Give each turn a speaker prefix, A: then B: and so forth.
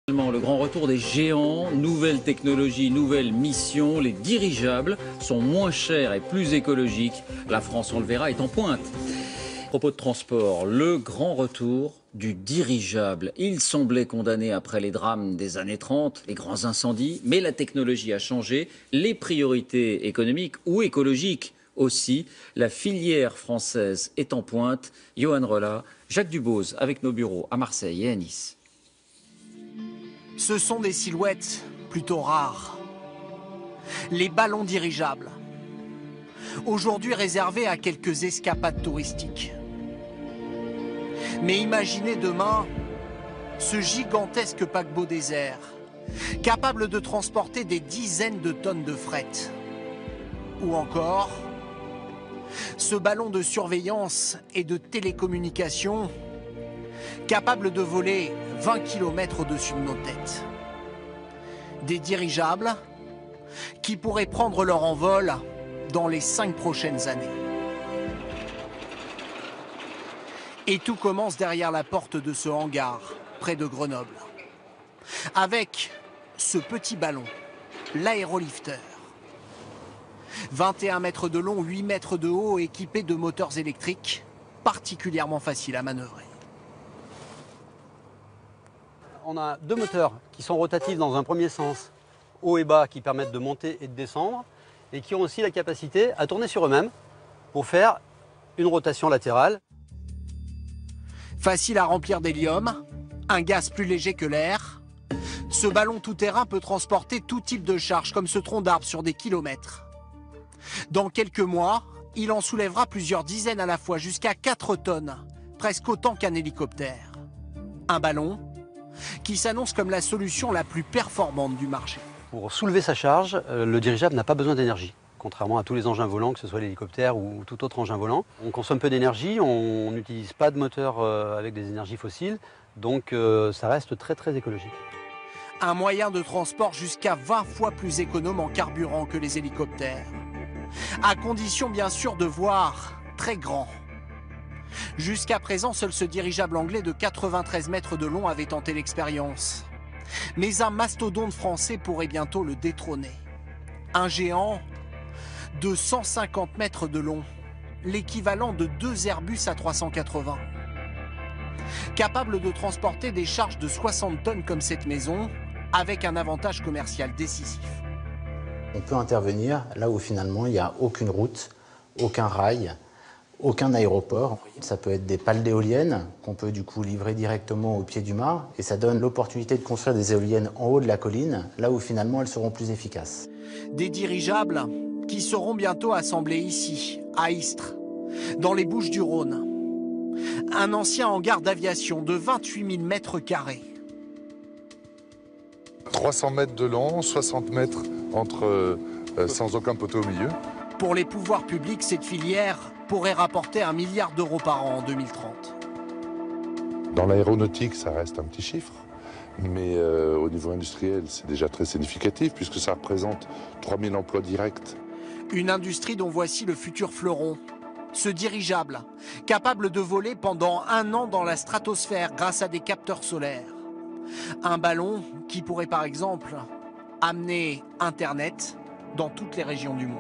A: Le grand retour des géants, nouvelles technologies, nouvelles missions, les dirigeables sont moins chers et plus écologiques. La France, on le verra, est en pointe. À propos de transport, le grand retour du dirigeable. Il semblait condamné après les drames des années 30, les grands incendies, mais la technologie a changé, les priorités économiques ou écologiques aussi. La filière française est en pointe. Johan Rolla, Jacques Dubose avec nos bureaux à Marseille et à Nice.
B: Ce sont des silhouettes plutôt rares. Les ballons dirigeables. Aujourd'hui réservés à quelques escapades touristiques. Mais imaginez demain ce gigantesque paquebot désert, capable de transporter des dizaines de tonnes de fret. Ou encore, ce ballon de surveillance et de télécommunication, capable de voler 20 km au-dessus de nos têtes. Des dirigeables qui pourraient prendre leur envol dans les 5 prochaines années. Et tout commence derrière la porte de ce hangar, près de Grenoble. Avec ce petit ballon, l'aérolifter. 21 mètres de long, 8 mètres de haut, équipé de moteurs électriques, particulièrement facile à manœuvrer.
C: On a deux moteurs qui sont rotatifs dans un premier sens, haut et bas, qui permettent de monter et de descendre, et qui ont aussi la capacité à tourner sur eux-mêmes pour faire une rotation latérale.
B: Facile à remplir d'hélium, un gaz plus léger que l'air, ce ballon tout-terrain peut transporter tout type de charge, comme ce tronc d'arbre sur des kilomètres. Dans quelques mois, il en soulèvera plusieurs dizaines à la fois, jusqu'à 4 tonnes, presque autant qu'un hélicoptère. Un ballon qui s'annonce comme la solution la plus performante du marché.
C: Pour soulever sa charge, le dirigeable n'a pas besoin d'énergie, contrairement à tous les engins volants, que ce soit l'hélicoptère ou tout autre engin volant. On consomme peu d'énergie, on n'utilise pas de moteur avec des énergies fossiles, donc ça reste très écologique.
B: Un moyen de transport jusqu'à 20 fois plus économe en carburant que les hélicoptères. À condition bien sûr de voir très grand. Jusqu'à présent, seul ce dirigeable anglais de 93 mètres de long avait tenté l'expérience. Mais un mastodonte français pourrait bientôt le détrôner. Un géant de 150 mètres de long, l'équivalent de 2 Airbus A380. Capable de transporter des charges de 60 tonnes comme cette maison, avec un avantage commercial décisif.
D: On peut intervenir là où finalement il n'y a aucune route, aucun rail, aucun aéroport. Ça peut être des pales d'éoliennes qu'on peut du coup livrer directement au pied du mât et ça donne l'opportunité de construire des éoliennes en haut de la colline, là où finalement elles seront plus efficaces.
B: Des dirigeables qui seront bientôt assemblés ici, à Istres, dans les Bouches-du-Rhône. Un ancien hangar d'aviation de 28 000 mètres carrés.
E: 300 mètres de long, 60 mètres sans aucun poteau au milieu.
B: Pour les pouvoirs publics, cette filière pourrait rapporter 1 milliard d'euros par an en 2030.
E: Dans l'aéronautique, ça reste un petit chiffre, mais au niveau industriel, c'est déjà très significatif puisque ça représente 3000 emplois directs.
B: Une industrie dont voici le futur fleuron. Ce dirigeable, capable de voler pendant 1 an dans la stratosphère grâce à des capteurs solaires. Un ballon qui pourrait par exemple amener Internet dans toutes les régions du monde.